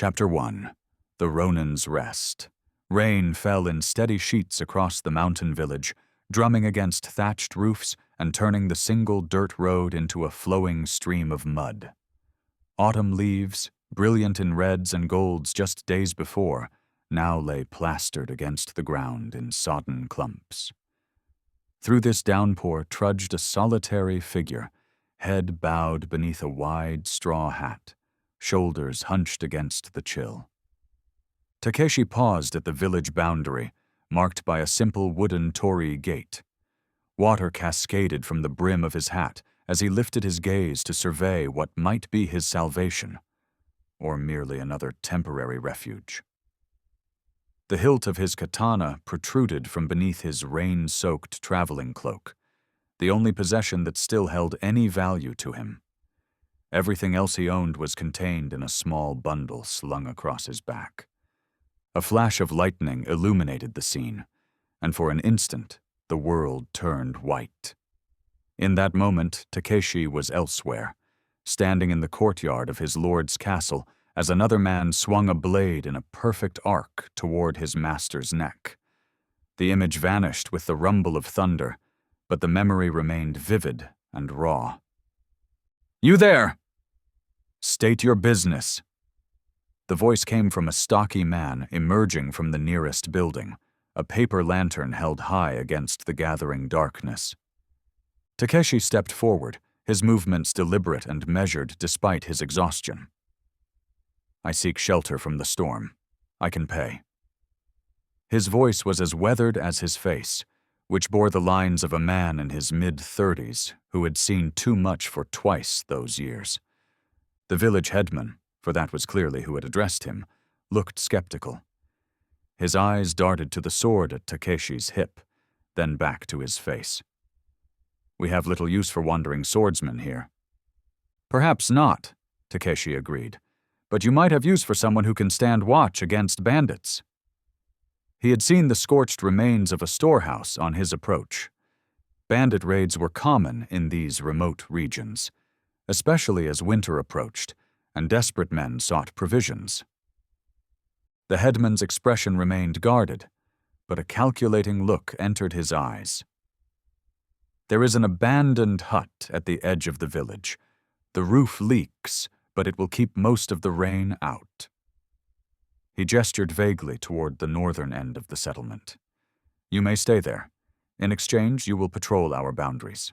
Chapter 1. The Ronin's Rest. Rain fell in steady sheets across the mountain village, drumming against thatched roofs and turning the single dirt road into a flowing stream of mud. Autumn leaves, brilliant in reds and golds just days before, now lay plastered against the ground in sodden clumps. Through this downpour trudged a solitary figure, head bowed beneath a wide straw hat, shoulders hunched against the chill. Takeshi paused at the village boundary, marked by a simple wooden torii gate. Water cascaded from the brim of his hat as he lifted his gaze to survey what might be his salvation, or merely another temporary refuge. The hilt of his katana protruded from beneath his rain-soaked traveling cloak, the only possession that still held any value to him. Everything else he owned was contained in a small bundle slung across his back. A flash of lightning illuminated the scene, and for an instant the world turned white. In that moment, Takeshi was elsewhere, standing in the courtyard of his lord's castle as another man swung a blade in a perfect arc toward his master's neck. The image vanished with the rumble of thunder, but the memory remained vivid and raw. "You there! State your business." The voice came from a stocky man emerging from the nearest building, a paper lantern held high against the gathering darkness. Takeshi stepped forward, his movements deliberate and measured despite his exhaustion. "I seek shelter from the storm. I can pay." His voice was as weathered as his face, which bore the lines of a man in his mid-30s who had seen too much for twice those years. The village headman, for that was clearly who had addressed him, looked skeptical. His eyes darted to the sword at Takeshi's hip, then back to his face. "We have little use for wandering swordsmen here." "Perhaps not," Takeshi agreed, "but you might have use for someone who can stand watch against bandits." He had seen the scorched remains of a storehouse on his approach. Bandit raids were common in these remote regions, especially as winter approached and desperate men sought provisions. The headman's expression remained guarded, but a calculating look entered his eyes. "There is an abandoned hut at the edge of the village. The roof leaks, but it will keep most of the rain out." He gestured vaguely toward the northern end of the settlement. "You may stay there. In exchange, you will patrol our boundaries."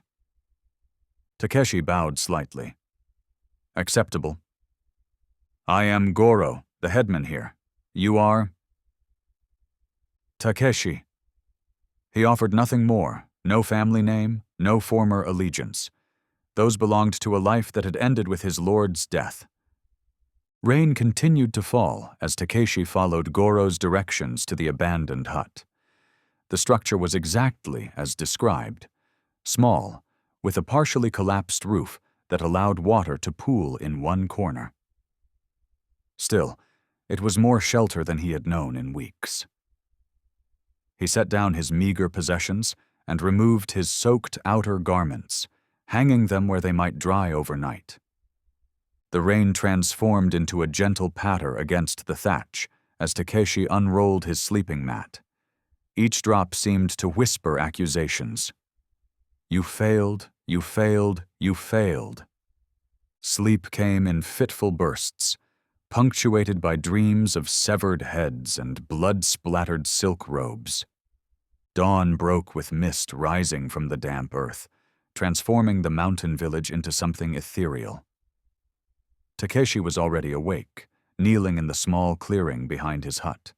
Takeshi bowed slightly. "Acceptable." "I am Goro, the headman here. You are?" "Takeshi." He offered nothing more, no family name, no former allegiance. Those belonged to a life that had ended with his lord's death. Rain continued to fall as Takeshi followed Goro's directions to the abandoned hut. The structure was exactly as described, small, with a partially collapsed roof that allowed water to pool in one corner. Still, it was more shelter than he had known in weeks. He set down his meager possessions and removed his soaked outer garments, hanging them where they might dry overnight. The rain transformed into a gentle patter against the thatch as Takeshi unrolled his sleeping mat. Each drop seemed to whisper accusations. "You failed, you failed, you failed." Sleep came in fitful bursts, punctuated by dreams of severed heads and blood-splattered silk robes. Dawn broke with mist rising from the damp earth, transforming the mountain village into something ethereal. Takeshi was already awake, kneeling in the small clearing behind his hut.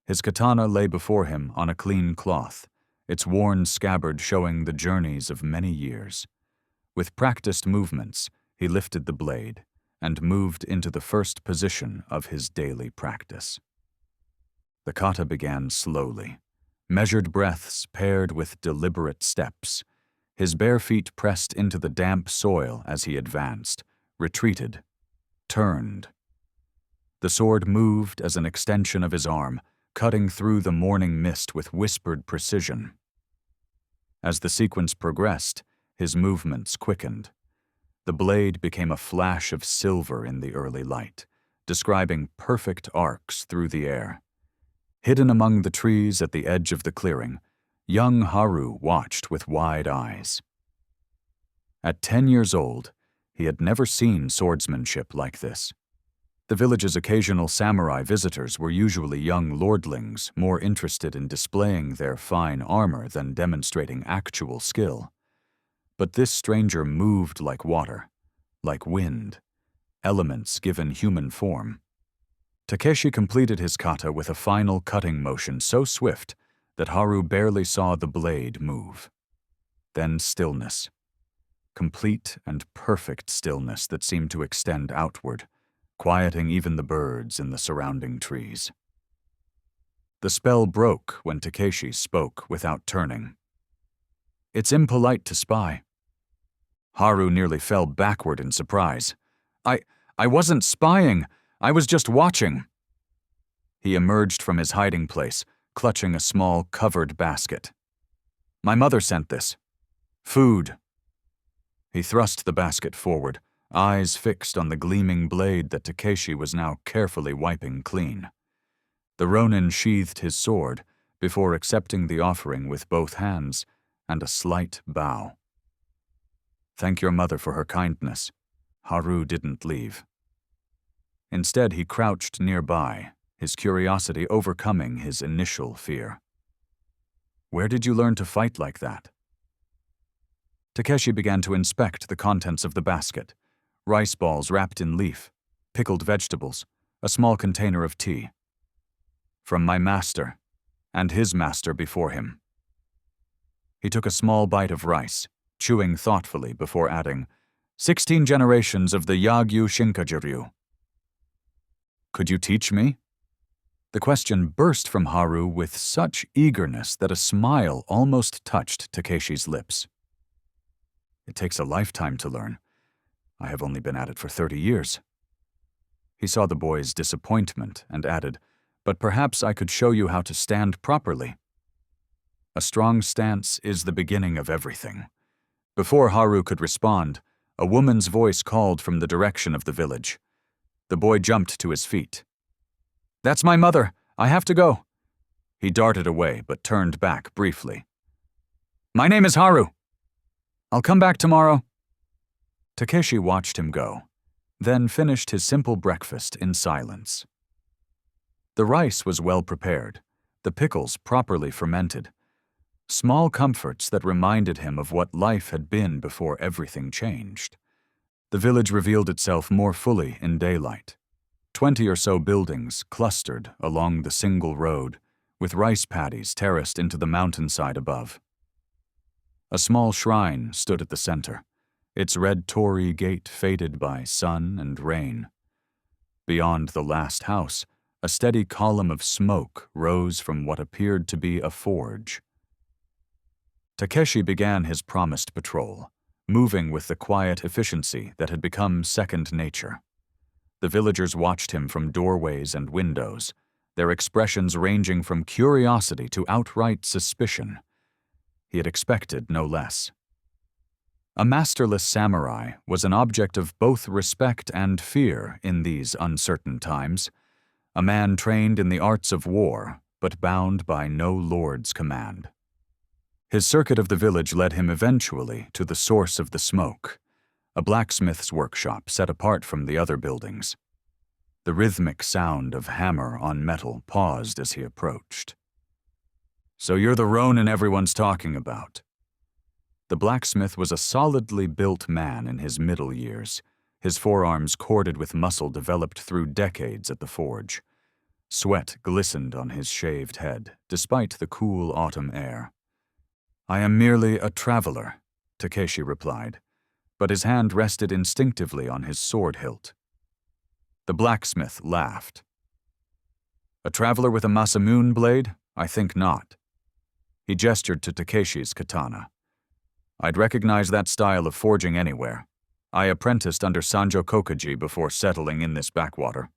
His katana lay before him on a clean cloth, its worn scabbard showing the journeys of many years. With practiced movements, he lifted the blade and moved into the first position of his daily practice. The kata began slowly, measured breaths paired with deliberate steps. His bare feet pressed into the damp soil as he advanced, retreated, turned. The sword moved as an extension of his arm, cutting through the morning mist with whispered precision. As the sequence progressed, his movements quickened. The blade became a flash of silver in the early light, describing perfect arcs through the air. Hidden among the trees at the edge of the clearing, young Haru watched with wide eyes. At 10 years old, he had never seen swordsmanship like this. The village's occasional samurai visitors were usually young lordlings more interested in displaying their fine armor than demonstrating actual skill. But this stranger moved like water, like wind, elements given human form. Takeshi completed his kata with a final cutting motion so swift that Haru barely saw the blade move. Then stillness. Complete and perfect stillness that seemed to extend outward, quieting even the birds in the surrounding trees. The spell broke when Takeshi spoke without turning. "It's impolite to spy." Haru nearly fell backward in surprise. I wasn't spying. I was just watching." He emerged from his hiding place, clutching a small covered basket. "My mother sent this. Food." He thrust the basket forward, eyes fixed on the gleaming blade that Takeshi was now carefully wiping clean. The Ronin sheathed his sword before accepting the offering with both hands and a slight bow. "Thank your mother for her kindness." Haru didn't leave. Instead, he crouched nearby, his curiosity overcoming his initial fear. "Where did you learn to fight like that?" Takeshi began to inspect the contents of the basket: rice balls wrapped in leaf, pickled vegetables, a small container of tea. "From my master, and his master before him." He took a small bite of rice, chewing thoughtfully before adding, 16 generations of the Yagyu Shinkajiryu." "Could you teach me?" The question burst from Haru with such eagerness that a smile almost touched Takeshi's lips. "It takes a lifetime to learn. I have only been at it for 30 years. He saw the boy's disappointment and added, "But perhaps I could show you how to stand properly." A strong stance is the beginning of everything. Before Haru could respond, a woman's voice called from the direction of the village. The boy jumped to his feet. "That's my mother. I have to go." He darted away, but turned back briefly. "My name is Haru. I'll come back tomorrow." Takeshi watched him go, then finished his simple breakfast in silence. The rice was well prepared, the pickles properly fermented, small comforts that reminded him of what life had been before everything changed. The village revealed itself more fully in daylight. 20 or so buildings clustered along the single road, with rice paddies terraced into the mountainside above. A small shrine stood at the center, its red torii gate faded by sun and rain. Beyond the last house, a steady column of smoke rose from what appeared to be a forge. Takeshi began his promised patrol, moving with the quiet efficiency that had become second nature. The villagers watched him from doorways and windows, their expressions ranging from curiosity to outright suspicion. He had expected no less. A masterless samurai was an object of both respect and fear in these uncertain times, a man trained in the arts of war, but bound by no lord's command. His circuit of the village led him eventually to the source of the smoke, a blacksmith's workshop set apart from the other buildings. The rhythmic sound of hammer on metal paused as he approached. "So you're the Ronin everyone's talking about." The blacksmith was a solidly built man in his middle years, his forearms corded with muscle developed through decades at the forge. Sweat glistened on his shaved head, despite the cool autumn air. "I am merely a traveler," Takeshi replied, but his hand rested instinctively on his sword hilt. The blacksmith laughed. "A traveler with a Masamune blade? I think not." He gestured to Takeshi's katana. "I'd recognize that style of forging anywhere. I apprenticed under Sanjo Kokaji before settling in this backwater."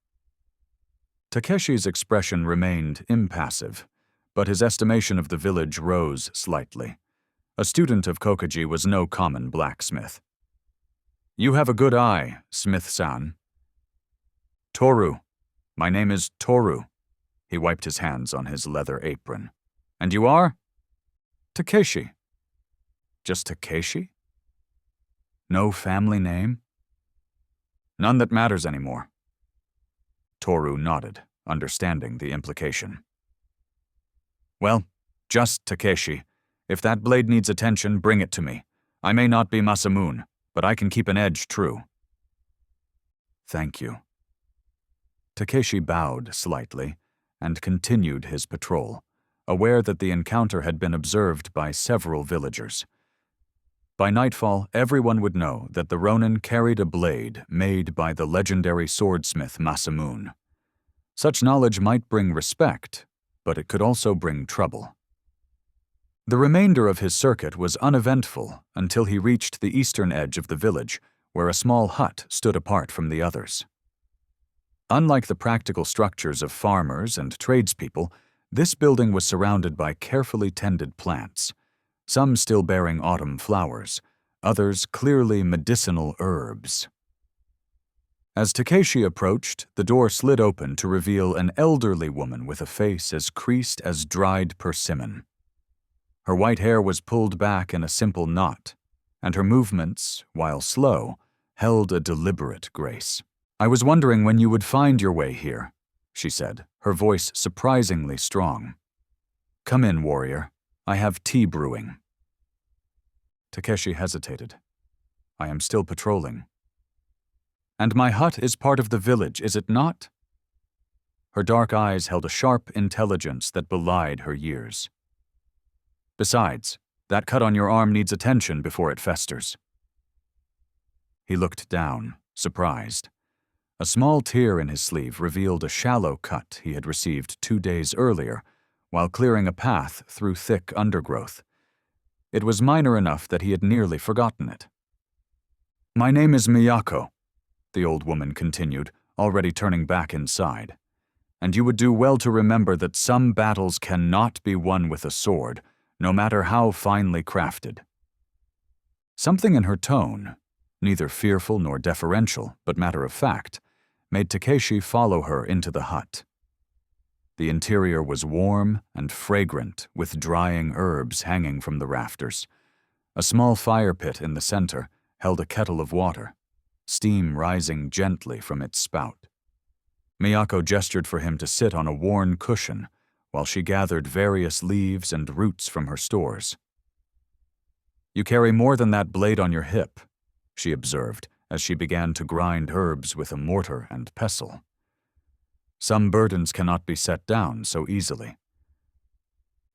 Takeshi's expression remained impassive, but his estimation of the village rose slightly. A student of Kokaji was no common blacksmith. "You have a good eye, Smith-san." Toru. My name is Toru. He wiped his hands on his leather apron. And you are? Takeshi. Just Takeshi? No family name? None that matters anymore. Toru nodded, understanding the implication. Well, just Takeshi. If that blade needs attention, bring it to me. I may not be Masamune, but I can keep an edge true. Thank you. Takeshi bowed slightly and continued his patrol, aware that the encounter had been observed by several villagers. By nightfall, everyone would know that the Ronin carried a blade made by the legendary swordsmith Masamune. Such knowledge might bring respect, but it could also bring trouble. The remainder of his circuit was uneventful until he reached the eastern edge of the village, where a small hut stood apart from the others. Unlike the practical structures of farmers and tradespeople, this building was surrounded by carefully tended plants, some still bearing autumn flowers, others clearly medicinal herbs. As Takeshi approached, the door slid open to reveal an elderly woman with a face as creased as dried persimmon. Her white hair was pulled back in a simple knot, and her movements, while slow, held a deliberate grace. I was wondering when you would find your way here, she said, her voice surprisingly strong. Come in, warrior. I have tea brewing. Takeshi hesitated. I am still patrolling. And my hut is part of the village, is it not? Her dark eyes held a sharp intelligence that belied her years. Besides, that cut on your arm needs attention before it festers. He looked down, surprised. A small tear in his sleeve revealed a shallow cut he had received 2 days earlier, while clearing a path through thick undergrowth. It was minor enough that he had nearly forgotten it. My name is Miyako, the old woman continued, already turning back inside. And you would do well to remember that some battles cannot be won with a sword, no matter how finely crafted. Something in her tone, neither fearful nor deferential, but matter of fact, made Takeshi follow her into the hut. The interior was warm and fragrant, with drying herbs hanging from the rafters. A small fire pit in the center held a kettle of water, steam rising gently from its spout. Miyako gestured for him to sit on a worn cushion while she gathered various leaves and roots from her stores. You carry more than that blade on your hip, she observed as she began to grind herbs with a mortar and pestle. Some burdens cannot be set down so easily.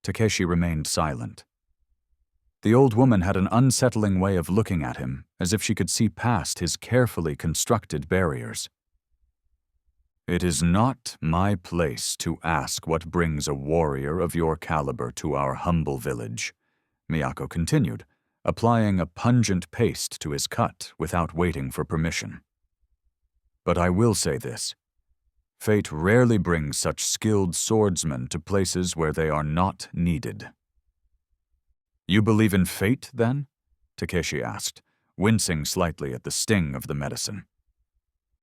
Takeshi remained silent. The old woman had an unsettling way of looking at him, as if she could see past his carefully constructed barriers. It is not my place to ask what brings a warrior of your caliber to our humble village, Miyako continued, applying a pungent paste to his cut without waiting for permission. But I will say this. Fate rarely brings such skilled swordsmen to places where they are not needed. You believe in fate, then? Takeshi asked, wincing slightly at the sting of the medicine.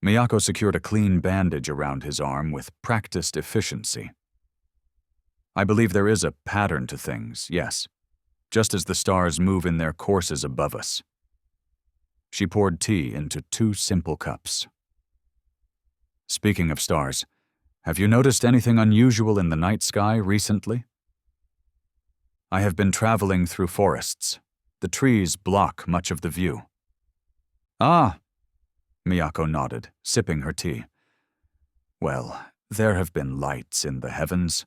Miyako secured a clean bandage around his arm with practiced efficiency. I believe there is a pattern to things, yes, just as the stars move in their courses above us. She poured tea into 2 simple cups. Speaking of stars, have you noticed anything unusual in the night sky recently? I have been traveling through forests. The trees block much of the view. Ah, Miyako nodded, sipping her tea. Well, there have been lights in the heavens.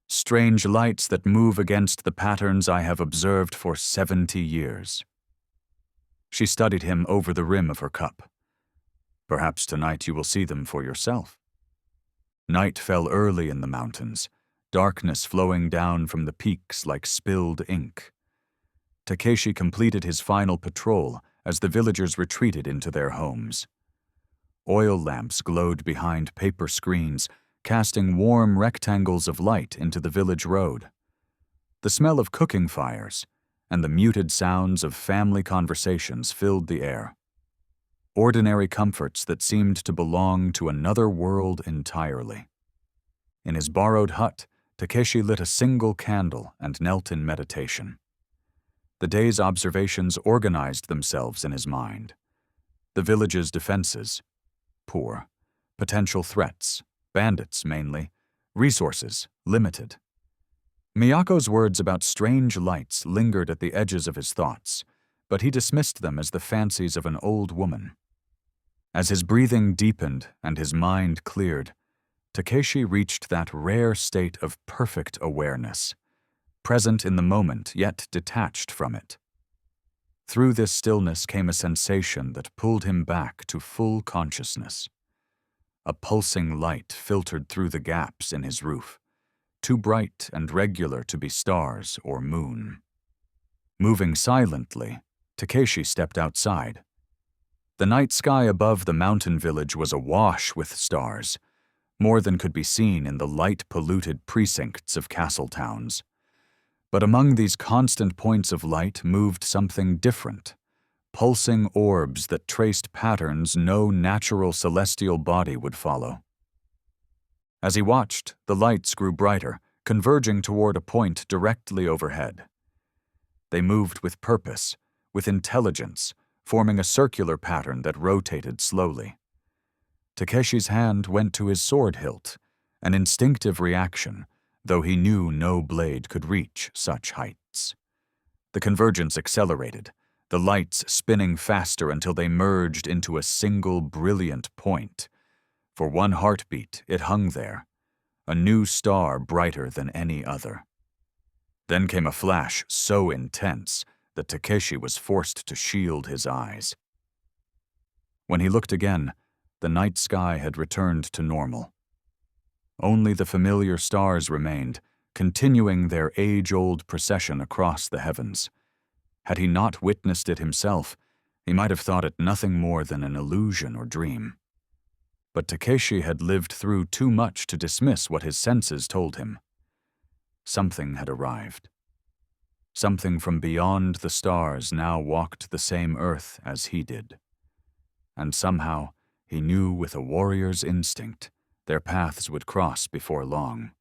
Strange lights that move against the patterns I have observed for 70 years. She studied him over the rim of her cup. Perhaps tonight you will see them for yourself. Night fell early in the mountains, darkness flowing down from the peaks like spilled ink. Takeshi completed his final patrol as the villagers retreated into their homes. Oil lamps glowed behind paper screens, casting warm rectangles of light into the village road. The smell of cooking fires and the muted sounds of family conversations filled the air. ordinary comforts that seemed to belong to another world entirely. In his borrowed hut, Takeshi lit a single candle and knelt in meditation. The day's observations organized themselves in his mind. The village's defenses, poor. Potential threats, bandits mainly. Resources, limited. Miyako's words about strange lights lingered at the edges of his thoughts, but he dismissed them as the fancies of an old woman. As his breathing deepened and his mind cleared, Takeshi reached that rare state of perfect awareness, present in the moment yet detached from it. Through this stillness came a sensation that pulled him back to full consciousness. A pulsing light filtered through the gaps in his roof, too bright and regular to be stars or moon. Moving silently, Takeshi stepped outside. The night sky above the mountain village was awash with stars, more than could be seen in the light-polluted precincts of castle towns. But among these constant points of light moved something different, pulsing orbs that traced patterns no natural celestial body would follow. As he watched, the lights grew brighter, converging toward a point directly overhead. They moved with purpose, with intelligence, forming a circular pattern that rotated slowly. Takeshi's hand went to his sword hilt, an instinctive reaction, though he knew no blade could reach such heights. The convergence accelerated, the lights spinning faster until they merged into a single brilliant point. For one heartbeat, it hung there, a new star brighter than any other. Then came a flash so intense that Takeshi was forced to shield his eyes. When he looked again, the night sky had returned to normal. Only the familiar stars remained, continuing their age-old procession across the heavens. Had he not witnessed it himself, he might have thought it nothing more than an illusion or dream. But Takeshi had lived through too much to dismiss what his senses told him. Something had arrived. Something from beyond the stars now walked the same earth as he did. And somehow, he knew with a warrior's instinct, their paths would cross before long.